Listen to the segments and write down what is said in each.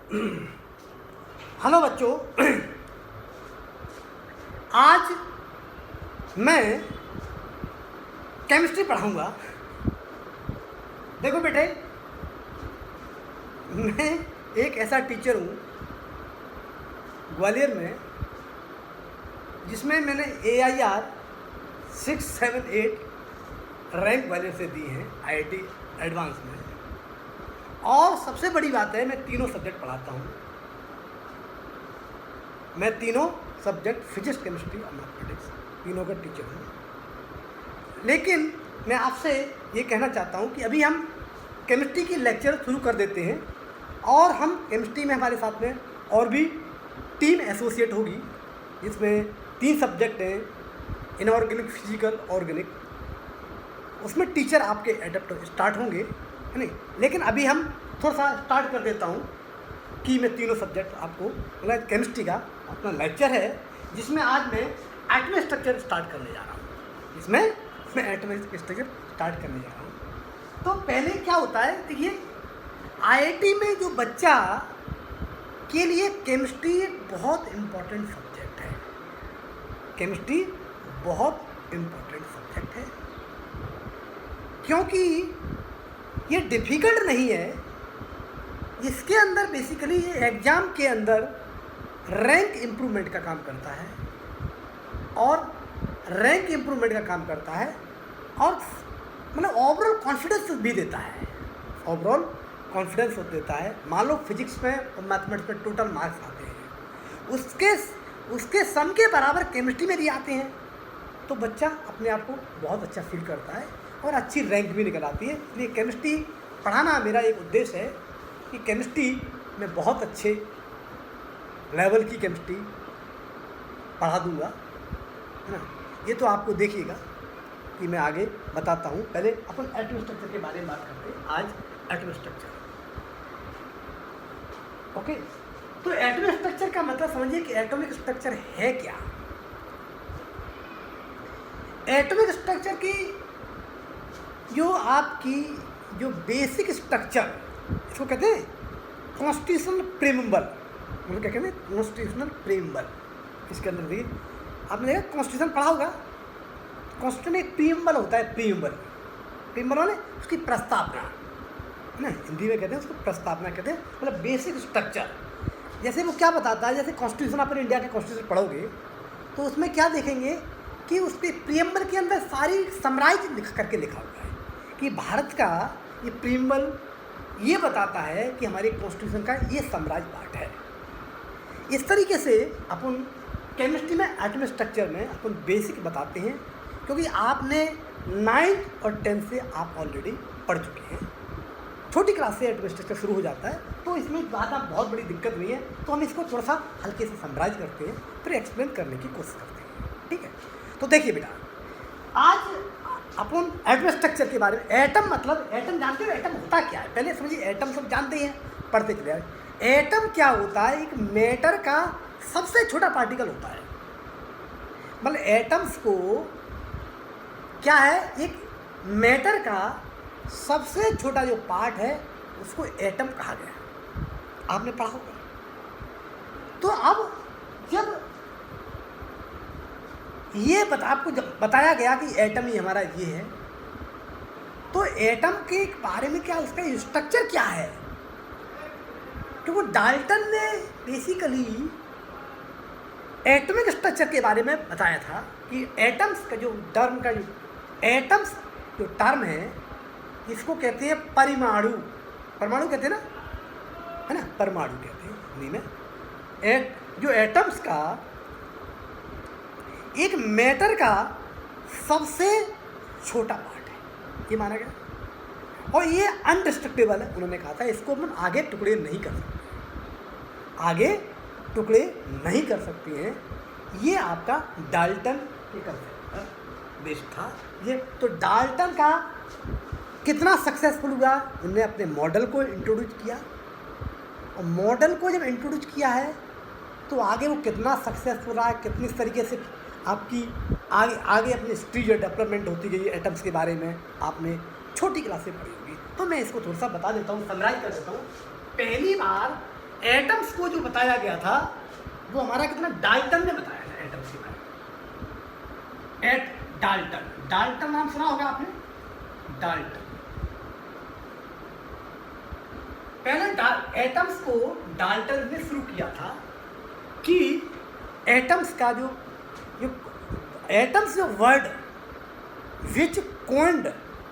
Hello बच्चों, आज मैं केमिस्ट्री पढ़ाऊँगा। देखो बेटे, मैं एक ऐसा टीचर हूँ ग्वालियर में जिसमें मैंने AIR 678 रैंक ग्वालियर से दी है IIT एडवांस में। और सबसे बड़ी बात है, मैं तीनों सब्जेक्ट पढ़ाता हूँ। मैं तीनों सब्जेक्ट फिजिक्स, केमिस्ट्री और मैथमेटिक्स तीनों का टीचर हूँ। लेकिन मैं आपसे ये कहना चाहता हूँ कि अभी हम केमिस्ट्री की लेक्चर शुरू कर देते हैं और हम केमिस्ट्री में हमारे साथ में और भी टीम एसोसिएट होगी, जिसमें 3 सब्जेक्ट हैं, इनऑर्गेनिक, फिजिकल, ऑर्गेनिक। उसमें टीचर आपके एडप्ट स्टार्ट होंगे, है नहीं। लेकिन अभी हम थोड़ा सा स्टार्ट कर देता हूँ कि मैं तीनों सब्जेक्ट आपको, मतलब केमिस्ट्री का अपना लेक्चर है जिसमें आज मैं एटॉमिक स्ट्रक्चर स्टार्ट करने जा रहा हूँ। इसमें मैं एटॉमिक स्ट्रक्चर स्टार्ट करने जा रहा हूँ। तो पहले क्या होता है, देखिए, IIT में जो बच्चा के लिए केमिस्ट्री एक बहुत इम्पोर्टेंट सब्जेक्ट है। केमिस्ट्री बहुत इम्पोर्टेंट सब्जेक्ट है क्योंकि ये डिफ़िकल्ट नहीं है। इसके अंदर बेसिकली एग्ज़ाम के अंदर रैंक इम्प्रूवमेंट का काम करता है और मतलब ओवरऑल कॉन्फिडेंस भी देता है। ओवरऑल कॉन्फिडेंस देता है। मान लो फिजिक्स में और मैथमेटिक्स में टोटल मार्क्स आते हैं, उसके सम के बराबर केमिस्ट्री में भी आते हैं, तो बच्चा अपने आप को बहुत अच्छा फील करता है और अच्छी रैंक भी निकल आती है। इसलिए केमिस्ट्री पढ़ाना मेरा एक उद्देश्य है कि केमिस्ट्री में बहुत अच्छे लेवल की केमिस्ट्री पढ़ा दूँगा, है ना। ये तो आपको देखिएगा कि मैं आगे बताता हूँ। पहले अपन एटॉमिक स्ट्रक्चर के बारे में बात करते हैं। आज एटॉमिक स्ट्रक्चर, ओके। तो एटॉमिक स्ट्रक्चर का मतलब समझिए कि एटॉमिक स्ट्रक्चर है क्या। एटॉमिक स्ट्रक्चर की जो बेसिक स्ट्रक्चर, इसको कहते हैं कॉन्स्टिट्यूशनल प्रीएम्बल। मतलब क्या कहते हैं, कॉन्स्टिट्यूशनल प्रीएम्बल। इसके अंदर देखिए, आपने देखा कॉन्स्टिट्यूशन पढ़ा होगा। कॉन्स्टिट्यूशन में एक प्रीएम्बल होता है। प्रीएम्बल वाले उसकी प्रस्तावना, है ना, हिंदी में कहते हैं उसको प्रस्तावना कहते हैं। मतलब बेसिक स्ट्रक्चर, जैसे वो क्या बताता है, जैसे कॉन्स्टिट्यूशन, अपने इंडिया के कॉन्स्टिट्यूशन पढ़ोगे तो उसमें क्या देखेंगे कि उसके प्रीएम्बल के अंदर सारी समराइज लिख करके लिखा हुआ है कि भारत का ये प्रीएम्बल ये बताता है कि हमारे कॉन्स्टिट्यूशन का ये समराइज पार्ट है। इस तरीके से अपन केमिस्ट्री में एटॉमिक स्ट्रक्चर में अपन बेसिक बताते हैं, क्योंकि आपने 9th और 10th से आप ऑलरेडी पढ़ चुके हैं। छोटी क्लास से एटॉमिक स्ट्रक्चर शुरू हो जाता है, तो इसमें ज़्यादा बहुत बड़ी दिक्कत नहीं है। तो हम इसको थोड़ा सा हल्के से समराइज करते हैं, फिर एक्सप्लेन करने की कोशिश करते हैं, ठीक है। तो देखिए बेटा, आज अपन एटॉमिक स्ट्रक्चर के बारे में, एटम मतलब, एटम जानते हो एटम होता क्या है? पहले समझिए, एटम सब जानते हैं, पढ़ते चले आए। एटम क्या होता है? एक मैटर का सबसे छोटा पार्टिकल होता है। मतलब एटम्स को क्या है, एक मैटर का सबसे छोटा जो पार्ट है उसको एटम कहा गया। आपने पढ़ा होगा। तो अब जब ये आपको जब बताया गया कि एटम ही हमारा ये है, तो एटम के बारे में क्या, उसका स्ट्रक्चर क्या है, क्योंकि डाल्टन ने बेसिकली एटॉमिक स्ट्रक्चर के बारे में बताया था कि एटम्स का जो एटम्स जो टर्म है, इसको कहते हैं परमाणु कहते हैं ना, है ना, परमाणु कहते हैं हिंदी में। जो एटम्स का एक मैटर का सबसे छोटा पार्ट है, ये माना गया। और ये अनडिस्ट्रक्टेबल है, उन्होंने कहा था। इसको हम आगे टुकड़े नहीं कर सकते हैं। ये आपका डाल्टन के कंसेप्ट बेस्ड था ये। तो डाल्टन का कितना सक्सेसफुल हुआ, उन्होंने अपने मॉडल को इंट्रोड्यूस किया, और मॉडल को जब इंट्रोड्यूस किया है तो आगे वो कितना सक्सेसफुल रहा, कितनी तरीके से आपकी आगे अपनी हिस्ट्री जो डेवलपमेंट होती गई एटम्स के बारे में आपने छोटी क्लास से पढ़ी होगी। तो मैं इसको थोड़ा सा बता देता हूँ, समराइज कर देता हूँ। पहली बार एटम्स को जो बताया गया था वो हमारा कितना डाल्टन ने बताया था एटम्स के बारे में। एट डाल्टन, डाल्टन नाम सुना होगा आपने, डाल्टन। पहले एटम्स को डाल्टन ने शुरू किया था कि एटम्स का जो एटम्स जो वर्ड विच कोइंड,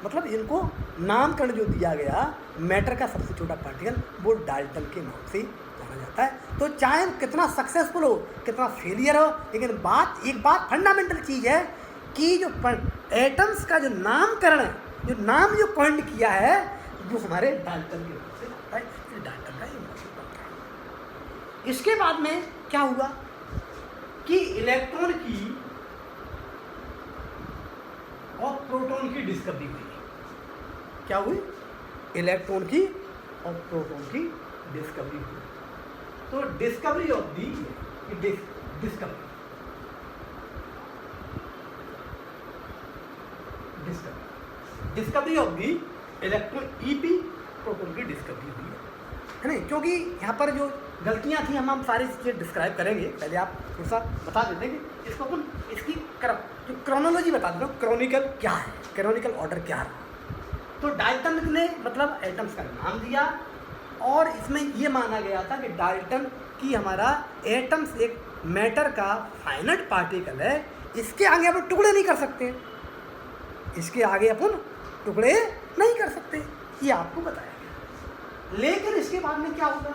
मतलब इनको नामकरण जो दिया गया मैटर का सबसे छोटा पार्टिकल, वो डाल्टन के नाम से जाना जाता है। तो चाहे कितना सक्सेसफुल हो, कितना फेलियर हो, लेकिन एक बात फंडामेंटल चीज़ है कि जो एटम्स का जो नामकरण है, जो नाम जो पॉइंट किया है, वो हमारे डाल्टन के नाम से जाता है। डाल्टन का ये मॉडल बनता है। इसके बाद में क्या हुआ कि इलेक्ट्रॉन की और प्रोटॉन की डिस्कवरी हुई। क्या हुई? इलेक्ट्रॉन की और प्रोटॉन की डिस्कवरी हुई। तो discovery of the discovery of the electron EP proton की डिस्कवरी हुई है ना। क्योंकि यहाँ पर जो गलतियाँ थी हम सारी चीज़ें डिस्क्राइब करेंगे। पहले आप थोड़ा सा बता देते हैं कि इसको अपन इसकी जो क्रोनोलॉजी बता देते हैं, क्रॉनिकल क्या है, कैनोनिकल ऑर्डर क्या रहा। तो डाल्टन ने मतलब एटम्स का नाम दिया और इसमें ये माना गया था कि डाल्टन की हमारा एटम्स एक मैटर का फाइनाइट पार्टिकल है, इसके आगे अपन टुकड़े नहीं कर सकते, इसके आगे अपन टुकड़े नहीं कर सकते, ये आपको बताया गया। लेकिन इसके बाद में क्या होगा,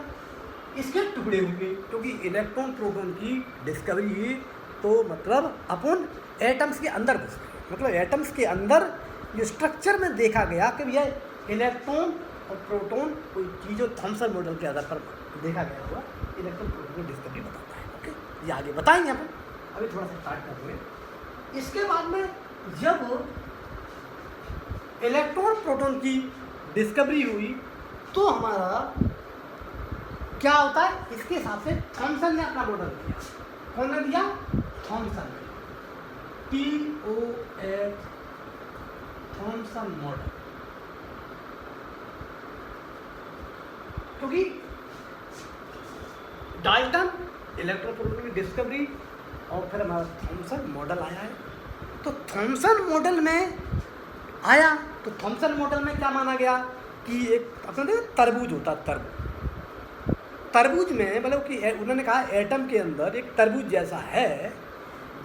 इसके टुकड़े होंगे, क्योंकि इलेक्ट्रॉन प्रोटॉन की डिस्कवरी हुई। तो मतलब अपन एटम्स के अंदर घुस गए, मतलब एटम्स के अंदर जो स्ट्रक्चर में देखा गया कि भैया इलेक्ट्रॉन और प्रोटॉन कोई चीज़ जो थॉमसन मॉडल के आधार पर देखा गया हुआ इलेक्ट्रॉन प्रोटॉन की डिस्कवरी बताता है। ओके, ये आगे बताएंगे अपन, अभी थोड़ा सा स्टार्ट कर रहे। इसके बाद में जब इलेक्ट्रॉन प्रोटॉन की डिस्कवरी हुई तो हमारा क्या होता है, इसके हिसाब से थॉमसन ने अपना मॉडल दिया। कौन ने दिया? Thomson, TOH, Thomson model. क्योंकि डाल्टन इलेक्ट्रॉन प्रोटॉन की डिस्कवरी और फिर हमारा थॉमसन मॉडल आया है। तो थॉमसन मॉडल में आया तो थॉमसन मॉडल में क्या माना गया कि एक अपने तरबूज होता है, तरबूज में मतलब कि उन्होंने कहा एटम के अंदर एक तरबूज जैसा है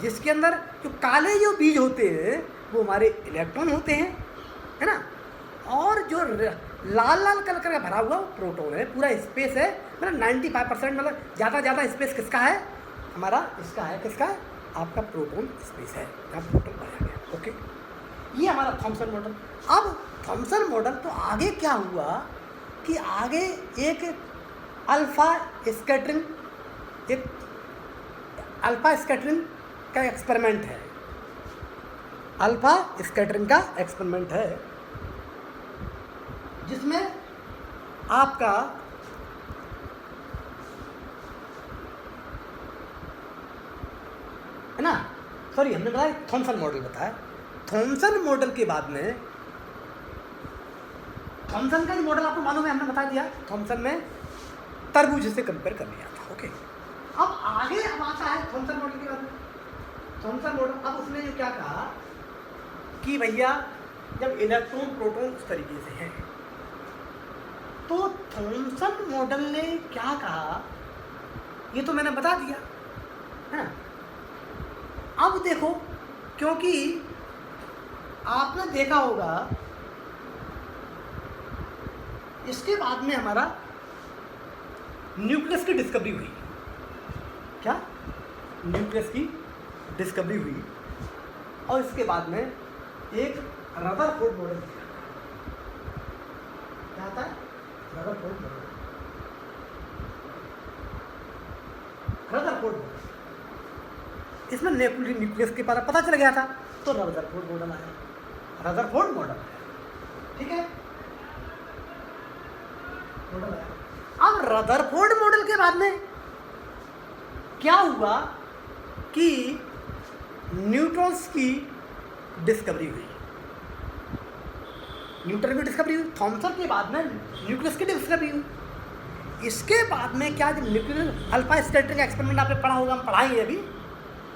जिसके अंदर जो काले जो बीज होते हैं वो हमारे इलेक्ट्रॉन होते हैं, है ना, और जो लाल लाल कलर का भरा हुआ वो प्रोटॉन है, पूरा स्पेस है, मतलब 95% मतलब ज़्यादा स्पेस किसका है, हमारा इसका है, किसका है, आपका प्रोटॉन स्पेस है, यहाँ प्रोटॉन पाया गया। ओके, ये हमारा थॉमसन मॉडल। अब थॉमसन मॉडल तो आगे क्या हुआ कि आगे एक अल्फ़ा स्कैटरिंग का एक्सपेरिमेंट है, अल्फ़ा स्कैटरिंग का एक्सपेरिमेंट है, जिसमें आपका है ना, सॉरी हमने बताया थॉमसन मॉडल बताया। थॉमसन मॉडल के बाद में थॉमसन का जो मॉडल आपको मालूम है, हमने बता दिया, थॉमसन में तरबूज से कंपेयर कर लिया था। ओके, अब आगे अब आता है थॉमसन मॉडल के बाद में, थॉमसन मॉडल। अब उसने जो क्या कहा कि भैया जब इलेक्ट्रॉन प्रोटॉन उस तरीके से है तो थॉमसन मॉडल ने क्या कहा, ये तो मैंने बता दिया है ना। अब देखो, क्योंकि आपने देखा होगा इसके बाद में हमारा न्यूक्लियस की डिस्कवरी हुई। क्या? न्यूक्लियस की डिस्कवरी हुई और इसके बाद में एक रदरफोर्ड मॉडल दिया। क्या आता है? Rutherford model. रदरफोर्ड मॉडल, इसमें न्यूक्लियस के बारे में पता चल गया था, तो रदरफोर्ड मॉडल आया। रदरफोर्ड मॉडल, ठीक है, मॉडल आया। अब रदरफोर्ड मॉडल के बाद में क्या हुआ कि न्यूट्रॉन्स की डिस्कवरी हुई, न्यूट्रॉन की डिस्कवरी हुई। थॉमसन के बाद में न्यूक्लियस की डिस्कवरी हुई। इसके बाद में क्या, जब न्यूक्लियर अल्फा स्कैटरिंग एक्सपेरिमेंट आपने पढ़ा होगा, हम पढ़ाएंगे अभी,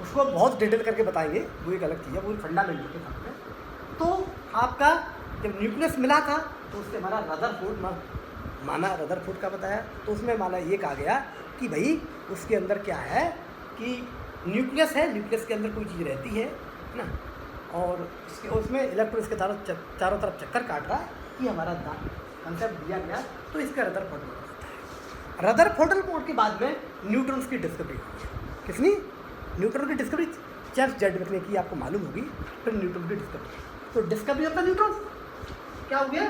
उसको बहुत डिटेल करके बताएंगे, वो एक अलग चीज़ है, वो फंडामेंटल के साथ में। तो आपका जब न्यूक्लियस मिला था तो उससे हमारा रदरफोर्ड माना, रदरफोर्ड का बताया, तो उसमें माना ये कहा गया कि भाई उसके अंदर क्या है कि न्यूक्लियस है, न्यूक्लियस के अंदर कोई चीज़ रहती है ना, और उसमें इलेक्ट्रॉन इसके चारों तरफ चक्कर काट रहा है, ये हमारा कंसेप्ट दिया गया। तो इसका रदरफोर्ड मोड होता है। रदरफोर्ड मोड के बाद में न्यूट्रॉन्स की डिस्कवरी हुई है। किसनी? न्यूट्रॉन की डिस्कवरी चार्ल्स ज़ेडविक ने की, आपको मालूम होगी। फिर न्यूट्रॉन की डिस्कवरी, तो डिस्कवरी ऑफ द न्यूट्रॉन क्या हो गया?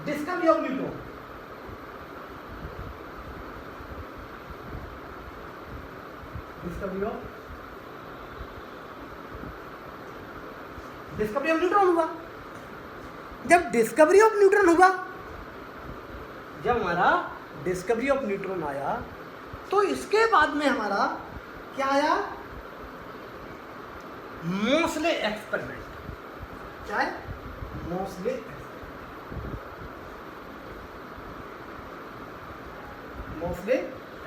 Discovery of neutron. Discovery of neutron हुआ। जब डिस्कवरी ऑफ न्यूट्रॉन हुआ, जब हमारा डिस्कवरी ऑफ न्यूट्रॉन आया, तो इसके बाद में हमारा क्या आया? Moseley experiment. क्या है? मोस्ले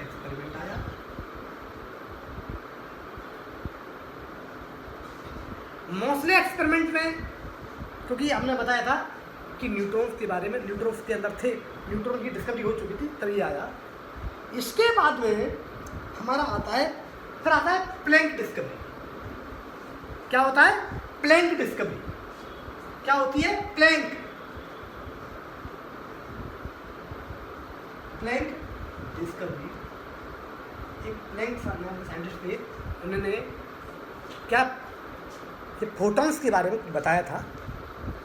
एक्सपेरिमेंट आया। मोस्ले एक्सपेरिमेंट में, क्योंकि हमने बताया था कि न्यूट्रॉन्स के बारे में, न्यूट्रॉन्स के अंदर थे, न्यूट्रॉन की डिस्कवरी हो चुकी थी, तभी आया। इसके बाद में हमारा आता है, फिर आता है प्लैंक डिस्कवरी। क्या होता है? Planck discovery. क्या होती है? Planck discovery. एक प्लैंक साइंटिस्ट थे, उन्होंने क्या फोटॉन्स के बारे में बताया था,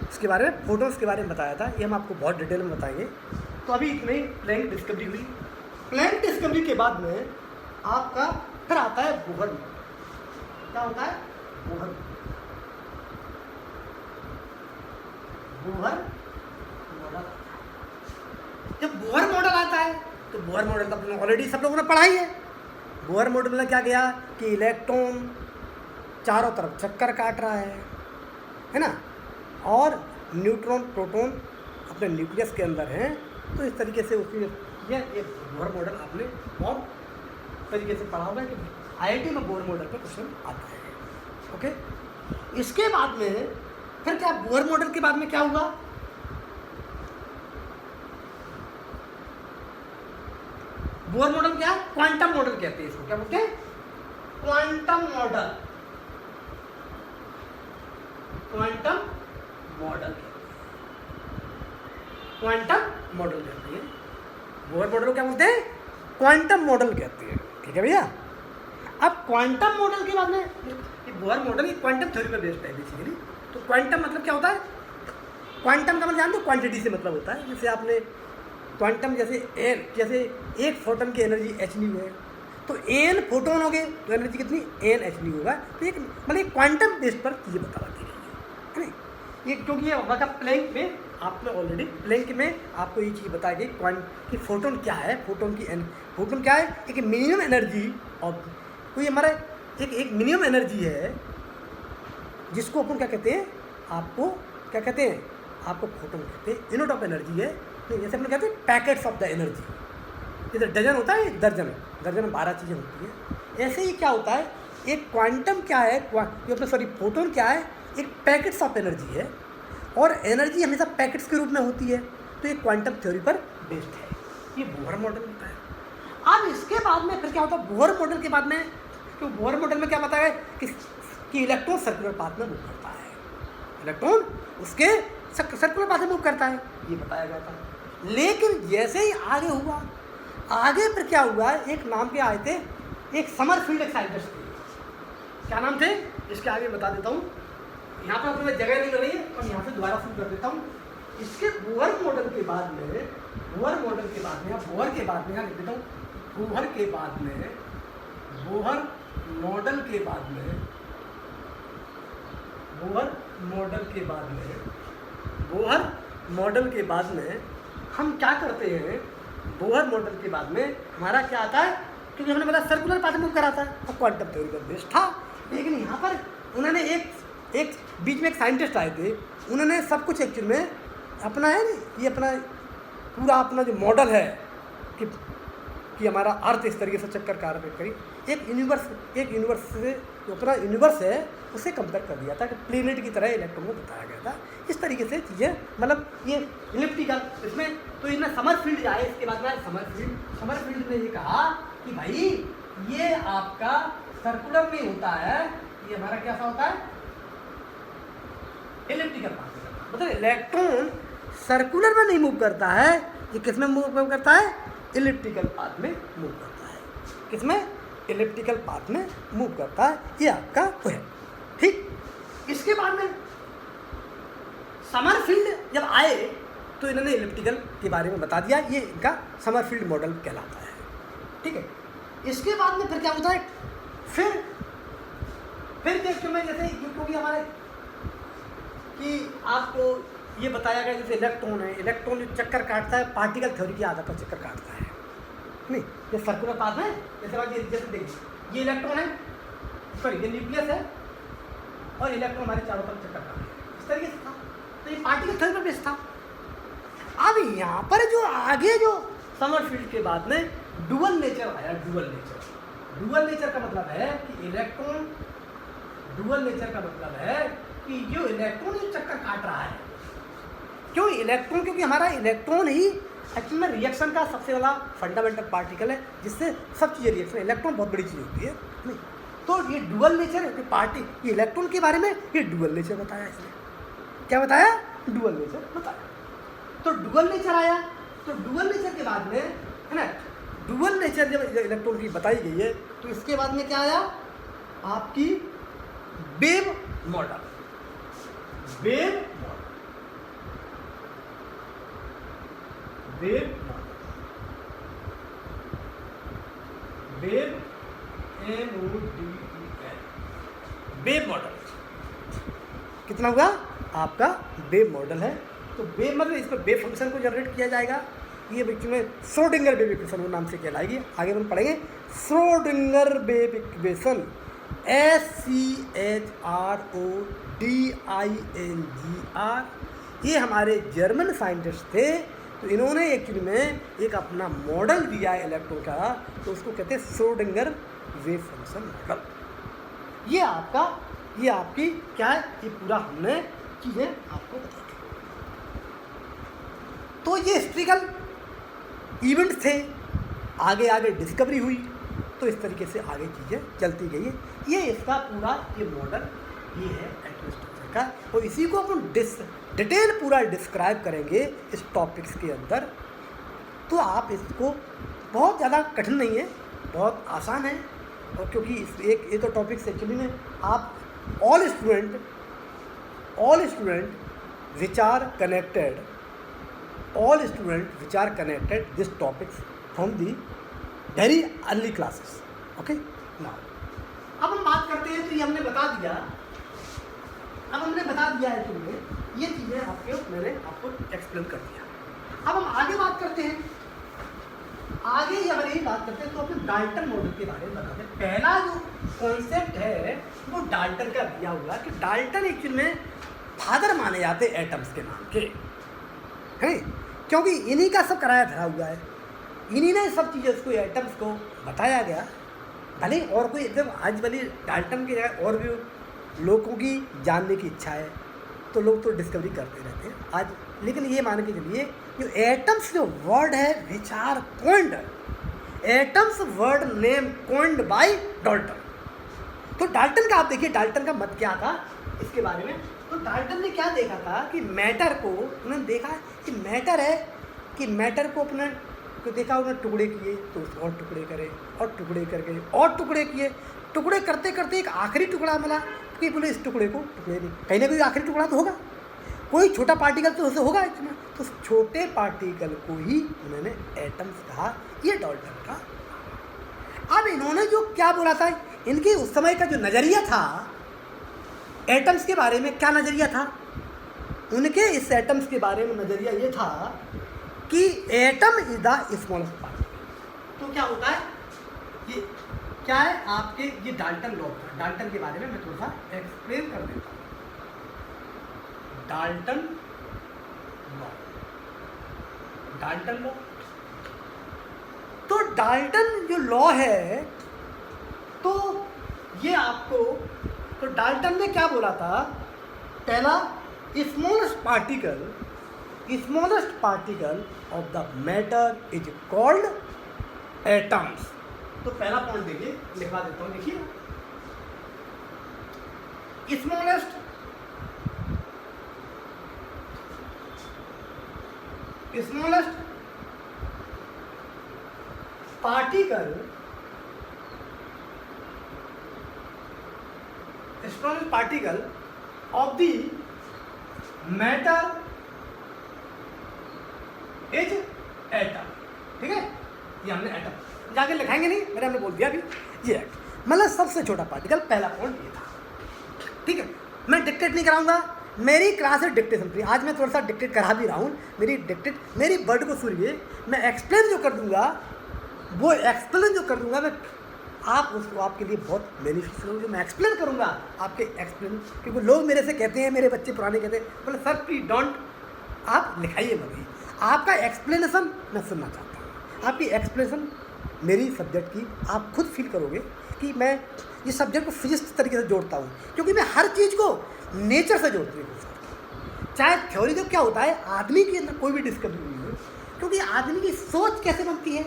इसके बारे में, फोटॉन्स के बारे में बताया था। ये हम आपको बहुत डिटेल में बताएंगे। तो अभी इतने ही प्लैंक डिस्कवरी हुई। प्लैंक डिस्कवरी के बाद में आपका फिर आता है बोहर मॉडल। क्या होता है? Bohr model. जब बोहर मॉडल आता है तो बोहर मॉडल तो आपने ऑलरेडी सब लोगों ने पढ़ा ही है। बोहर मॉडल में क्या गया कि इलेक्ट्रॉन चारों तरफ चक्कर काट रहा है ना, और न्यूट्रॉन प्रोटॉन अपने न्यूक्लियस के अंदर हैं। तो इस तरीके से उसमें ये बोहर मॉडल आपने बहुत तरीके से पढ़ा होगा कि IIT में बोहर मॉडल पर क्वेश्चन आता है। ओके, इसके बाद में फिर क्या, बोहर मॉडल के बाद में क्या हुआ? बोहर मॉडल क्या है? क्वांटम मॉडल कहते हैं इसको। क्या बोलते हैं? Quantum model. क्वांटम मॉडल कहते हैं। बोहर मॉडल को क्या बोलते हैं? क्वांटम मॉडल कहते हैं। ठीक है भैया। अब क्वांटम मॉडल के बाद में, बोहर मॉडल ये क्वांटम थ्योरी पर बेस्ड है बेसिकली। तो क्वांटम मतलब क्या होता है? क्वांटम का मतलब जानते हो? क्वांटिटी से मतलब होता है। जैसे आपने क्वांटम, जैसे एक फोटोन की एनर्जी h है, तो n फोटोन हो गए तो एनर्जी कितनी? n h होगा। तो एक मतलब क्वांटम बेस पर चीज़ें बताती है नहीं ये, क्योंकि ये होगा प्लैंक में आपने ऑलरेडी, प्लैंक में आपको ये चीज़ बताई गई कि फोटोन क्या है, फोटोन क्या है? एक मिनिमम एनर्जी ऑफ, कोई हमारा एक मिनिमम एनर्जी है जिसको अपन क्या कहते हैं? आपको क्या कहते हैं? आपको फोटोन कहते हैं। यूनिट ऑफ एनर्जी है। जैसे अपन कहते हैं पैकेट्स ऑफ द एनर्जी। जैसे डजन होता है, दर्जन में 12 चीज़ें होती हैं। ऐसे ही क्या होता है? एक क्वांटम क्या है, फोटोन क्या है? एक पैकेट्स ऑफ एनर्जी है, और एनर्जी हमेशा पैकेट्स के रूप में होती है। तो ये क्वांटम थ्योरी पर बेस्ड है। ये बोहर मॉडल होता है। अब इसके बाद में फिर क्या होता है? बोहर मॉडल के बाद में, तो बोहर मॉडल में क्या बताया कि इलेक्ट्रॉन सर्कुलर पाथ में मूव करता है। इलेक्ट्रॉन उसके सर्कुलर पाथ में मूव करता है, ये बताया गया था। लेकिन जैसे ही आगे हुआ, आगे फिर क्या हुआ? एक नाम के आए थे, एक समरफील्ड साइंटिस्ट थे। क्या नाम थे? इसके आगे बता देता हूँ। यहाँ पर तुम्हें जगह नहीं मिल रही है, तो यहाँ से दोबारा शुरू कर देता हूँ। इसके बोहर मॉडल के बाद में यहाँ लिख देता हूँ। बोहर मॉडल के बाद में हम क्या करते हैं? बोहर मॉडल के बाद में हमारा क्या आता है? क्योंकि हमने बताया सर्कुलर पाथ मूव कराता है, और क्वांटम थ्योरी पर बेस्ड था। लेकिन यहाँ पर उन्होंने एक बीच में एक साइंटिस्ट आए थे, उन्होंने सब कुछ एक्चुअल में अपना है, ये अपना पूरा अपना जो मॉडल है कि हमारा अर्थ इस तरीके से चक्कर कार्य करी, एक यूनिवर्स से जो अपना यूनिवर्स है उसे कंपेयर कर दिया था कि प्लेनेट की तरह इलेक्ट्रॉन को बताया गया था। इस तरीके से चीज़ें मतलब ये इलिप्टिकल, इसमें तो इन्हें समरफील्ड आए, इसके बाद में समरफील्ड ने ये कहा कि भाई ये आपका सर्कुलर में होता है, ये हमारा कैसा होता है, इलिप्टिकल पाथ, मतलब इलेक्ट्रॉन सर्कुलर में नहीं मूव करता है, ये किस में मूव करता है, इलिप्टिकल पाथ में मूव करता है। किसमें, इलिप्टिकल पाथ में मूव करता है, ये आपका वो है। ठीक, इसके बाद में समरफील्ड जब आए तो इन्होंने इलिप्टिकल के बारे में बता दिया, ये इनका समरफील्ड मॉडल कहलाता है। ठीक है, इसके बाद में फिर क्या होता है, फिर देखो मैं जैसे क्योंकि हमारे कि आपको ये बताया गया जैसे इलेक्ट्रॉन है, इलेक्ट्रॉन जो चक्कर काटता है पार्टिकल थ्योरी की आधार पर चक्कर काटता है, नहीं ये सर्कुलर पाथ है। जैसे देखिए ये इलेक्ट्रॉन है, सॉरी ये न्यूक्लियस है और इलेक्ट्रॉन हमारे चारों तरफ चक्कर काटता है, इस तरीके से था। तो ये पार्टिकल थ्योरी पर बेस्ड था। अब यहाँ पर जो आगे जो समरफील्ड के बाद में डुअल नेचर आया, डुअल नेचर का मतलब है कि इलेक्ट्रॉन, डुअल नेचर का मतलब है कि जो इलेक्ट्रॉन जो चक्कर काट रहा है, क्यों इलेक्ट्रॉन, क्योंकि हमारा इलेक्ट्रॉन ही एक्चुअल में रिएक्शन का सबसे बड़ा फंडामेंटल पार्टिकल है जिससे सब चीज़ें रिएक्शन, इलेक्ट्रॉन बहुत बड़ी चीज़ होती है, नहीं तो ये डुअल नेचर है पार्टी, ये इलेक्ट्रॉन के बारे में ये डुअल नेचर बताया इसने, क्या बताया, डुअल नेचर बताया। तो डुअल नेचर आया, तो डुअल नेचर के बाद में है ना, डुअल नेचर जब इलेक्ट्रॉन की बताई गई है तो इसके बाद में क्या आया, आपकी wave model, wave wave model कितना हुआ आपका, वेव मॉडल है। तो वेव मतलब इस पर वेव फंक्शन को जनरेट किया जाएगा, ये बीच में श्रोडिंगर वेव इक्वेशन वो नाम से कहलाएगी, आगे हम पढ़ेंगे श्रोडिंगर वेव इक्वेशन, SCHRODINGR। ये हमारे जर्मन साइंटिस्ट थे, तो इन्होंने एक्चुअली में एक अपना मॉडल दिया है इलेक्ट्रॉन का, तो उसको कहते हैं श्रोडिंगर वेव फंक्शन मॉडल। ये आपका, ये आपकी क्या है, ये पूरा हमने चीज़ें आपको बता दी। तो ये हिस्ट्रिकल इवेंट थे, आगे आगे डिस्कवरी हुई, तो इस तरीके से आगे चीज़ें चलती गई है। ये इसका पूरा ये मॉडल ये है एटम स्ट्रक्चर का, और इसी को अपन डिटेल पूरा डिस्क्राइब करेंगे इस टॉपिक्स के अंदर। तो आप इसको, बहुत ज़्यादा कठिन नहीं है, बहुत आसान है, और क्योंकि एक ये तो टॉपिक्स एक्चुअली में आप all student which are connected this topics from the very early classes. Okay, now अब हम बात करते हैं, तो ये हमने बता दिया, है तुमने ये चीज़ें आपके मैंने आपको एक्सप्लेन कर दिया। अब हम आगे बात करते हैं, आगे अगर यही बात करते हैं तो अपने डाल्टन मॉडल के बारे में बताते हैं। पहला जो कॉन्सेप्ट है वो डाल्टन का दिया हुआ कि डाल्टन एक्चुअली में फादर माने जाते एटम्स के नाम के हैं, क्योंकि इन्हीं का सब कराया धरा हुआ है, इन्हीं ने सब चीज़ें उसको एटम्स को बताया गया। भले और कोई एकदम आज वाली डाल्टन की जगह और भी लोगों की जानने की इच्छा है तो लोग तो डिस्कवरी करते रहते हैं आज, लेकिन ये मान के चलिए जो एटम्स जो वर्ड है which are coined, atoms word name coined by Dalton. तो डाल्टन का आप देखिए, डाल्टन का मत क्या था इसके बारे में। तो डाल्टन ने क्या देखा था कि मैटर को, उन्होंने देखा कि मैटर है, कि मैटर को अपने को देखा, उन्होंने टुकड़े किए तो और टुकड़े करे और टुकड़े करके और टुकड़े किए, टुकड़े करते करते एक आखिरी टुकड़ा मिला कि बोले इस टुकड़े को, टुकड़े नहीं, कहीं ना कहीं आखिरी टुकड़ा तो होगा, कोई छोटा पार्टिकल तो उससे होगा इसमें, तो छोटे पार्टिकल को ही उन्होंने एटम्स कहा, ये डाल्टन का। अब इन्होंने जो क्या बोला था, इनके उस समय का जो नज़रिया था एटम्स के बारे में, क्या नज़रिया था उनके, इस एटम्स के बारे में नज़रिया ये था कि atom is the smallest particle. तो क्या होता है, ये क्या है आपके, ये डाल्टन लॉ था। डाल्टन के बारे में मैं थोड़ा सा एक्सप्लेन कर देता हूँ। Dalton law. तो डाल्टन जो लॉ है, तो ये आपको, तो डाल्टन ने क्या बोला था, पहला smallest particle of the matter is called atoms. तो पहला पॉइंट देखिए, लिखवा देता हूं, देखिए smallest particle of the matter is atom. ठीक है, ये हमने एटम जाके लिखाएंगे नहीं, मैंने हमने बोल दिया अभी, ये मतलब सबसे छोटा पार्टिकल, पहला पॉइंट ये था। ठीक है, मैं डिक्टेट नहीं कराऊंगा, मेरी क्लास है डिक्टेशन फ्री। आज मैं थोड़ा सा डिक्टेट करा भी रहा हूँ, मेरी वर्ड को सुनिए, मैं एक्सप्लेन जो कर दूंगा, वो एक्सप्लेन जो कर दूंगा मैं, आप उसको आपके लिए बहुत बेनिफिशियल होगा। जो मैं एक्सप्लेन करूंगा आपके एक्सप्लेन, क्योंकि लोग मेरे से कहते हैं, मेरे बच्चे पुराने कहते हैं, बोले सर प्लीज डोंट, आप लिखाइए मत, आपका एक्सप्लेनेशन मैं सुनना चाहता हूँ। आपकी एक्सप्लेनेशन मेरी सब्जेक्ट की आप खुद फील करोगे कि मैं ये सब्जेक्ट को फिजिक्स तरीके से जोड़ता हूँ, क्योंकि मैं हर चीज़ को नेचर से जोड़ती हूँ सर। चाहे थ्योरी जो क्या होता है, आदमी के अंदर कोई भी डिस्कवरी नहीं है, क्योंकि आदमी की सोच कैसे बनती है,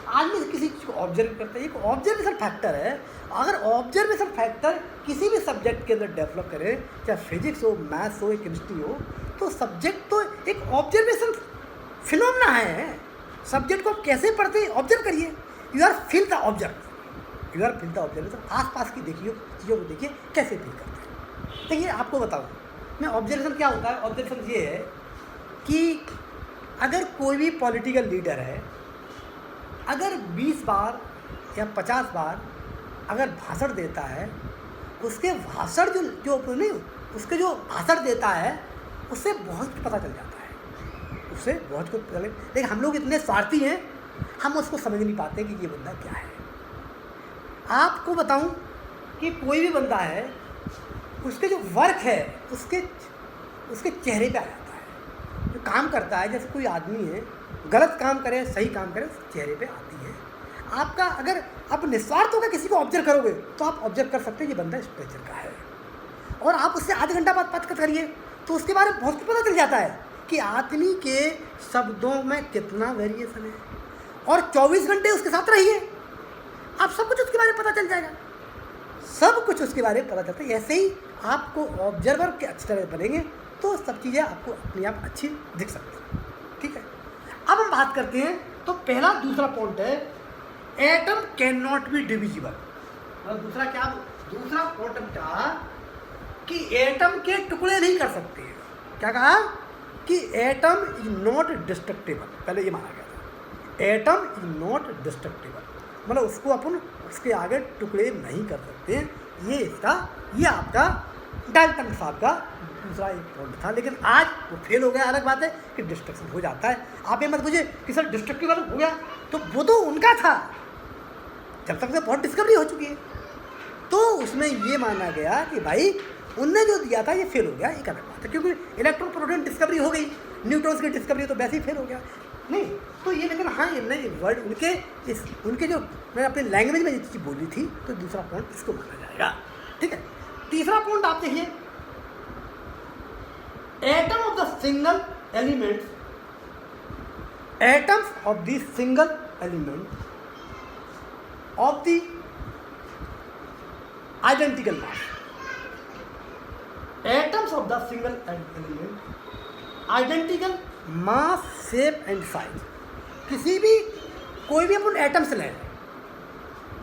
आदमी किसी चीज़ को ऑब्जर्व करता है, एक ऑब्जर्वेशन फैक्टर है। अगर ऑब्जर्वेशन फैक्टर किसी भी सब्जेक्ट के अंदर डेवलप करे, चाहे फिजिक्स हो, मैथ्स हो, केमिस्ट्री हो, तो सब्जेक्ट तो एक ऑब्जर्वेशन फिनोमेना है। सब्जेक्ट को आप कैसे पढ़ते हैं, ऑब्जर्व करिए, you are feel the observation, आसपास की देखिए चीज़ों को देखिए कैसे फील करते हैं। देखिए आपको बताऊँ मैं, ऑब्जर्वेशन क्या होता है, ऑब्जर्वेशन ये है कि अगर कोई भी पॉलिटिकल लीडर है, अगर 20 बार या 50 बार अगर भाषण देता है, उसके भाषण जो नहीं, उसके जो भाषण देता है उससे बहुत कुछ पता चल जाता है, उससे बहुत कुछ पता। लेकिन हम लोग इतने स्वार्थी हैं, हम उसको समझ नहीं पाते कि ये बंदा क्या है। आपको बताऊं कि कोई भी बंदा है, उसके जो वर्क है उसके चेहरे पे आ जाता है। जो काम करता है, जैसे कोई आदमी है, गलत काम करे सही काम करे, उसके चेहरे पे आती है। आपका अगर आप निस्वार्थ होकर किसी को ऑब्जर्व करोगे तो आप ऑब्जर्व कर सकते हैं ये बंदा इस नेचर का है, और आप उससे आधे घंटा बाद बात करिए तो उसके बारे में बहुत कुछ पता चल जाता है कि आदमी के शब्दों में कितना वेरिएशन है, और 24 घंटे उसके साथ रहिए, आप सब कुछ उसके बारे में पता चल जाएगा, सब कुछ उसके बारे में पता चलता है। ऐसे ही आपको ऑब्जर्वर के अच्छी तरह बनेंगे तो सब चीज़ें आपको अपने आप अच्छी दिख सकती हैं। ठीक है, अब हम बात करते हैं, तो पहला दूसरा पॉइंट है atom can not be divisible. और दूसरा क्या, दूसरा पॉइंट क्या कि एटम के टुकड़े नहीं कर सकते। क्या कहा कि एटम इज नॉट डिस्ट्रक्टेबल, पहले ये माना गया था, एटम इज नॉट डिस्ट्रक्टेबल, मतलब उसको अपन उसके आगे टुकड़े नहीं कर सकते। ये आपका डाल्टन साहब का दूसरा एक पॉइंट था, लेकिन आज वो फेल हो गया। अलग बात है कि डिस्ट्रक्शन हो जाता है, आप ये मत पूछिए कि सर डिस्ट्रक्टिबल हो गया, तो वो तो उनका था जब तक से बहुत डिस्कवरी हो चुकी है, तो उसमें ये माना गया कि भाई उनने जो दिया था ये फेल हो गया। एक अलग बात है, क्योंकि इलेक्ट्रॉन प्रोटॉन डिस्कवरी हो गई, न्यूट्रॉन्स की डिस्कवरी तो वैसे ही फेल हो गया नहीं। तो ये लेकिन हाँ, ये वर्ड उनके जो मैंने अपनी लैंग्वेज में ये चीज़ बोली थी, तो दूसरा पॉइंट इसको माना जाएगा। ठीक है, तीसरा पॉइंट आप देखिए, atom of the single elements, atoms of the single element of the identical mass, atoms of the single element identical mass shape and size. किसी भी कोई भी अपन एटम्स लें,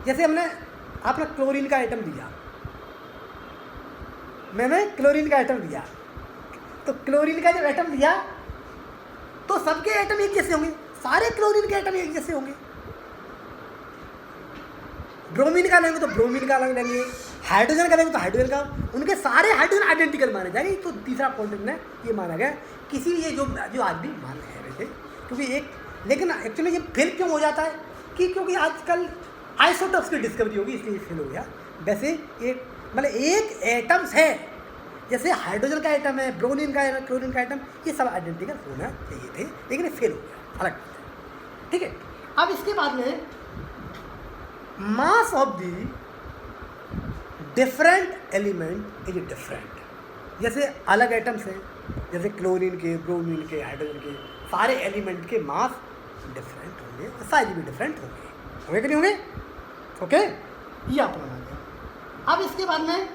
जैसे आपने क्लोरीन का एटम दिया, मैंने क्लोरीन का एटम दिया, तो क्लोरीन का जब एटम दिया तो सबके एटम एक जैसे होंगे, सारे क्लोरीन के एटम एक जैसे होंगे। ब्रोमीन का लेंगे तो ब्रोमीन का अलग लेंगे, हाइड्रोजन का लेंगे तो हाइड्रोजन का, उनके सारे हाइड्रोजन आइडेंटिकल माने जाएंगे। तो तीसरा पॉइंट में ये माना गया, किसी ये जो आदमी मान रहे हैं वैसे, क्योंकि एक, लेकिन एक्चुअली ये फेल क्यों हो जाता है कि क्योंकि आजकल आइसोटॉप्स की डिस्कवरी होगी, इसलिए फेल हो गया। वैसे एक मतलब एक एटम्स है, जैसे हाइड्रोजन का एटम है, ब्रोमीन का है, क्लोरीन का एटम, ये सब आइडेंटिकल होना चाहिए थे, लेकिन ये फेल हो गया। अलग बात है, ठीक है। अब इसके बाद में mass of the different element is different. जैसे अलग एटम्स हैं, जैसे क्लोरीन के, ब्रोमीन के, हाइड्रोजन के, सारे एलिमेंट के मास डिफरेंट होंगे और साइज भी डिफरेंट होंगे कि नहीं होंगे? ओके, ये अपना मान लिया। अब इसके बाद में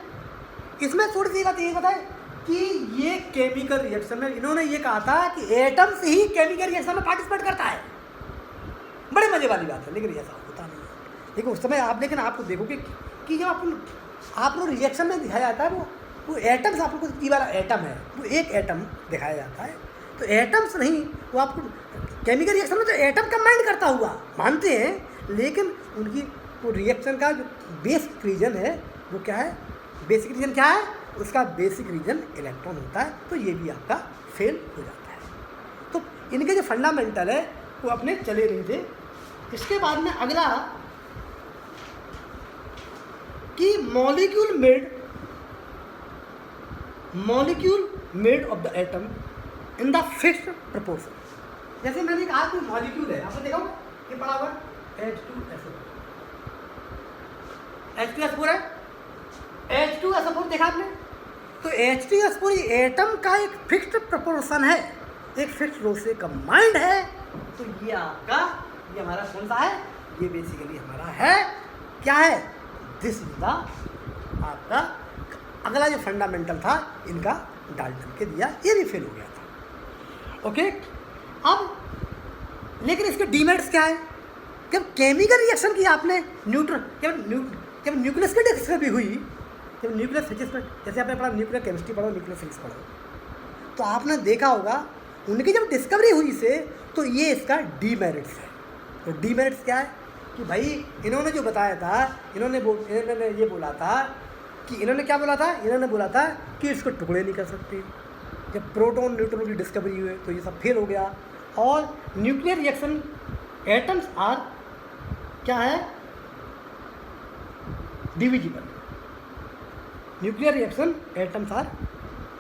इसमें थोड़ी सी बात ये बताए कि ये केमिकल रिएक्शन में इन्होंने ये कहा था कि एटम्स ही केमिकल रिएक्शन में पार्टिसिपेट करता है। बड़े मजे वाली बात है, लेकिन ऐसा होता नहीं है। लेकिन उस समय आप आपको देखोगे कि जब आप लोग रिएक्शन में दिखाया जाता है वो एटम्स, आपको ये वाला एटम है, वो एक एटम दिखाया जाता है, तो एटम्स नहीं, वो आपको केमिकल रिएक्शन में तो एटम कंबाइंड करता हुआ मानते हैं, लेकिन उनकी वो रिएक्शन का जो बेसिक रीजन है वो क्या है? बेसिक रीजन क्या है? उसका बेसिक रीजन इलेक्ट्रॉन होता है। तो ये भी आपका फेल हो जाता है। तो इनके जो फंडामेंटल है वो अपने चले रहे थे। इसके बाद में अगला कि molecule made of the atom in the fixed proportion. जैसे मैंने कहा कोई मॉलिक्यूल है, आपने देखा ये पढ़ा हुआ H2SO4 है, H2SO4 देखा आपने? तो H2SO4 एटम का एक फिक्स्ड प्रोपोर्शन है, एक फिक्स्ड रो से कंबाइंड है। तो ये आपका, ये हमारा कौन सा है? ये बेसिकली हमारा है, क्या है? दिस इज द आपका अगला जो फंडामेंटल था इनका डाल्टन के दिया, ये भी फेल हो गया था। ओके, अब लेकिन इसके डीमेरिट्स क्या है? जब केमिकल रिएक्शन की आपने जब न्यूक्लियस की डिस्कवरी हुई, जब न्यूक्लियस फिजिक्स में, जैसे आपने पढ़ा न्यूक्लियर केमिस्ट्री पढ़ो, न्यूक्लियर फिजिक्स पढ़ो, तो आपने देखा होगा उनकी जब डिस्कवरी हुई से, तो ये इसका डीमेरिट्स है। तो डीमेरिट्स क्या है कि भाई इन्होंने जो बताया था, इन्होंने ये बोला था कि इन्होंने क्या बोला था? इन्होंने बोला था कि इसको टुकड़े नहीं कर सकते। जब प्रोटॉन न्यूट्रॉन की डिस्कवरी हुई तो ये सब फेल हो गया। और न्यूक्लियर रिएक्शन एटम्स आर क्या है? Divisible. Nuclear reaction atoms are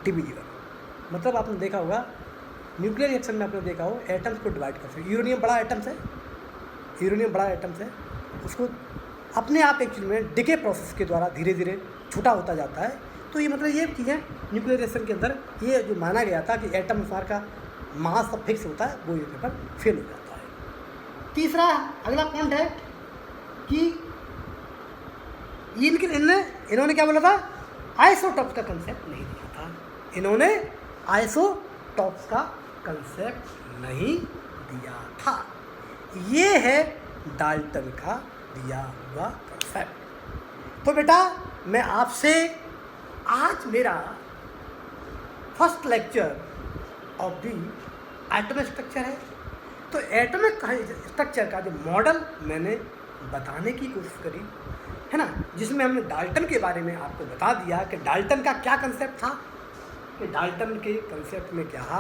divisible. मतलब आपने देखा होगा न्यूक्लियर रिएक्शन में, आपने देखा हो एटम्स को डिवाइड कर सकते। यूरेनियम बड़ा एटम्स है, यूरेनियम बड़ा एटम्स है, उसको अपने आप एक्चुअली में डिके प्रोसेस के द्वारा धीरे धीरे छोटा होता जाता है। तो ये मतलब ये चीज़ें न्यूक्लियर रिएक्शन के अंदर ये जो माना गया था कि एटम अनुसार का मास सब फिक्स होता है, वो ये पेपर फेल हो जाता है। तीसरा अगला पॉइंट है कि इन्होंने क्या बोला था? आइसोटॉप्स का कंसेप्ट नहीं दिया था। इन्होंने आइसोटॉप्स का कंसेप्ट नहीं दिया था। ये है डाल्टन का दिया हुआ कंसेप्ट। तो बेटा मैं आपसे आज मेरा first lecture of the atomic structure है। तो एटॉमिक स्ट्रक्चर का जो मॉडल मैंने बताने की कोशिश करी है ना, जिसमें हमने डाल्टन के बारे में आपको बता दिया कि डाल्टन का क्या कंसेप्ट था, कि डाल्टन के कंसेप्ट में क्या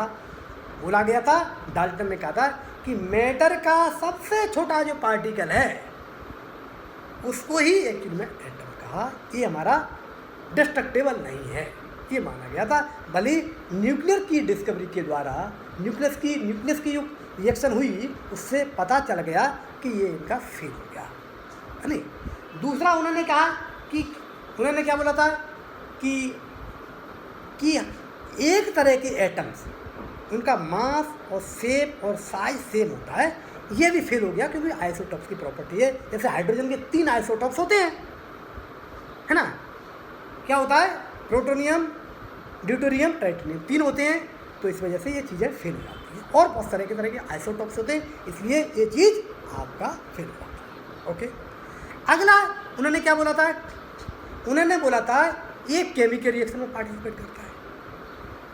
बोला गया था। डाल्टन ने कहा था कि मैटर का सबसे छोटा जो पार्टिकल है उसको ही एक्चुअली में एटम कहा। ये हमारा डिस्ट्रक्टेबल नहीं है, ये माना गया था। भले न्यूक्लियर की डिस्कवरी के द्वारा न्यूक्लियस की जो रिएक्शन हुई उससे पता चल गया कि ये इनका फेल हो गया है नहीं। दूसरा उन्होंने कहा कि उन्होंने क्या बोला था कि एक तरह के एटम्स, उनका मास और शेप और साइज सेम होता है। ये भी फेल हो गया क्योंकि आइसोटॉप्स की प्रॉपर्टी है। जैसे हाइड्रोजन के 3 आइसोटॉप्स होते हैं, है ना? क्या होता है? प्रोटोनियम, ड्यूटेरियम, टाइटेनियम, 3 होते हैं। तो इस वजह से ये चीज़ें फेल हो जाती हैं। और बहुत तरह के आइसोटॉप्स होते हैं, इसलिए ये चीज़ आपका फेल हो जाता है। ओके, अगला उन्होंने क्या बोला था? उन्होंने बोला था ये केमिकल रिएक्शन में पार्टिसिपेट करता है।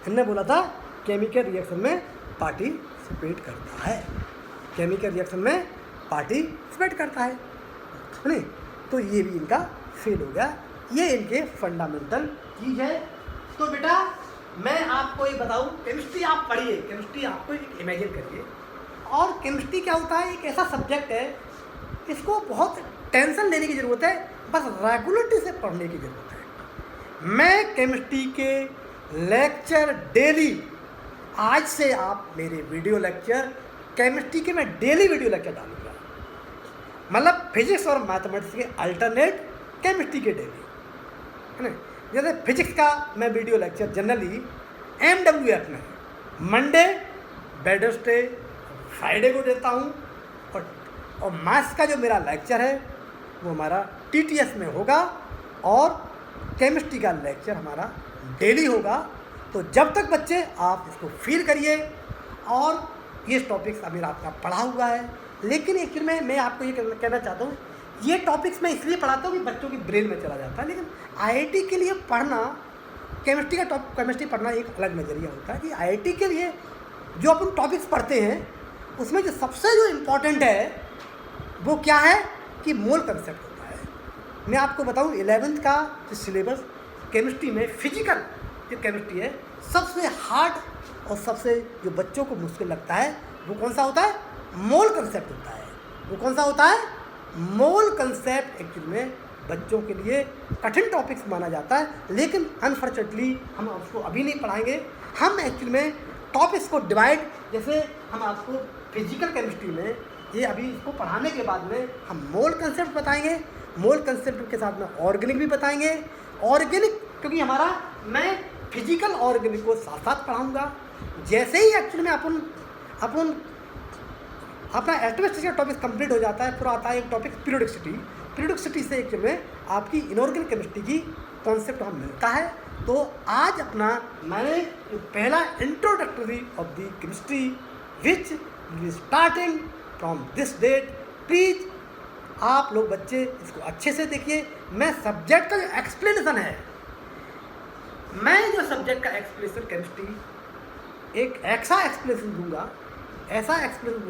इन्होंने बोला था केमिकल रिएक्शन में पार्टिसिपेट करता है, केमिकल रिएक्शन में पार्टिसिपेट करता है नहीं। तो ये भी इनका फेल हो गया। ये इनके फंडामेंटल चीज़ है। तो बेटा मैं आपको ये बताऊं, केमिस्ट्री आप पढ़िए, केमिस्ट्री आपको इमेजिन करिए। और केमिस्ट्री क्या होता है? एक ऐसा सब्जेक्ट है, इसको बहुत टेंशन लेने की ज़रूरत है, बस रेगुलरिटी से पढ़ने की ज़रूरत है। मैं केमिस्ट्री के लेक्चर डेली, आज से आप मेरे वीडियो लेक्चर केमिस्ट्री के मैं डेली वीडियो लेक्चर डालूंगा, मतलब फिजिक्स और मैथमेटिक्स के अल्टरनेट केमिस्ट्री के डेली, है ना। जैसे फिजिक्स का मैं वीडियो लेक्चर जनरली MWF में मंडे, वेडनेसडे, फ्राइडे को देता हूँ, और मैथ्स का जो मेरा लेक्चर है वो हमारा TTS में होगा, और केमिस्ट्री का लेक्चर हमारा डेली होगा। तो जब तक बच्चे आप इसको फील करिए, और ये टॉपिक्स अभी आपका पढ़ा हुआ है, लेकिन एक्चुअली में मैं आपको ये कहना चाहता हूँ, ये टॉपिक्स मैं इसलिए पढ़ाता हूँ कि बच्चों की ब्रेन में चला जाता है, लेकिन IIT के लिए पढ़ना, केमिस्ट्री पढ़ना एक अलग नज़रिया होता है कि IIT के लिए जो अपन टॉपिक्स पढ़ते हैं उसमें जो सबसे जो इम्पोर्टेंट है वो क्या है कि मोल कंसेप्ट होता है। मैं आपको बताऊं 11th का जो सिलेबस केमिस्ट्री में फिजिकल जो केमिस्ट्री है, सबसे हार्ड और सबसे जो बच्चों को मुश्किल लगता है वो कौन सा होता है? मोल कंसेप्ट होता है। वो कौन सा होता है? मोल कंसेप्ट एक्चुअली में बच्चों के लिए कठिन टॉपिक्स माना जाता है, लेकिन अनफॉर्चुनेटली हम उसको अभी नहीं पढ़ाएंगे। हम एक्चुअली में टॉपिक्स को डिवाइड, जैसे हम आपको फिजिकल केमिस्ट्री में ये अभी इसको पढ़ाने के बाद में हम मोल कंसेप्ट बताएंगे, मोल कंसेप्ट के साथ में ऑर्गेनिक भी बताएंगे। ऑर्गेनिक क्योंकि हमारा, मैं फिजिकल ऑर्गेनिक को साथ साथ पढ़ाऊँगा। जैसे ही एक्चुअली में अपन अपना एटमॉस्फेयर का टॉपिक कंप्लीट हो जाता है, फिर आता है एक टॉपिक पीरियोडिसिटी से एक्चुअली में आपकी इनऑर्गेनिक केमिस्ट्री की कॉन्सेप्ट हमें मिलता है। तो आज अपना मैंने पहला introductory of the chemistry which starting from this date, please आप लोग बच्चे इसको अच्छे से देखिए। मैं सब्जेक्ट का जो एक्सप्लेनेशन है, मैं जो सब्जेक्ट का एक्सप्लेनेशन केमिस्ट्री एक ऐसा एक्सप्लेनेशन दूंगा, ऐसा एक्सप्लेनेशन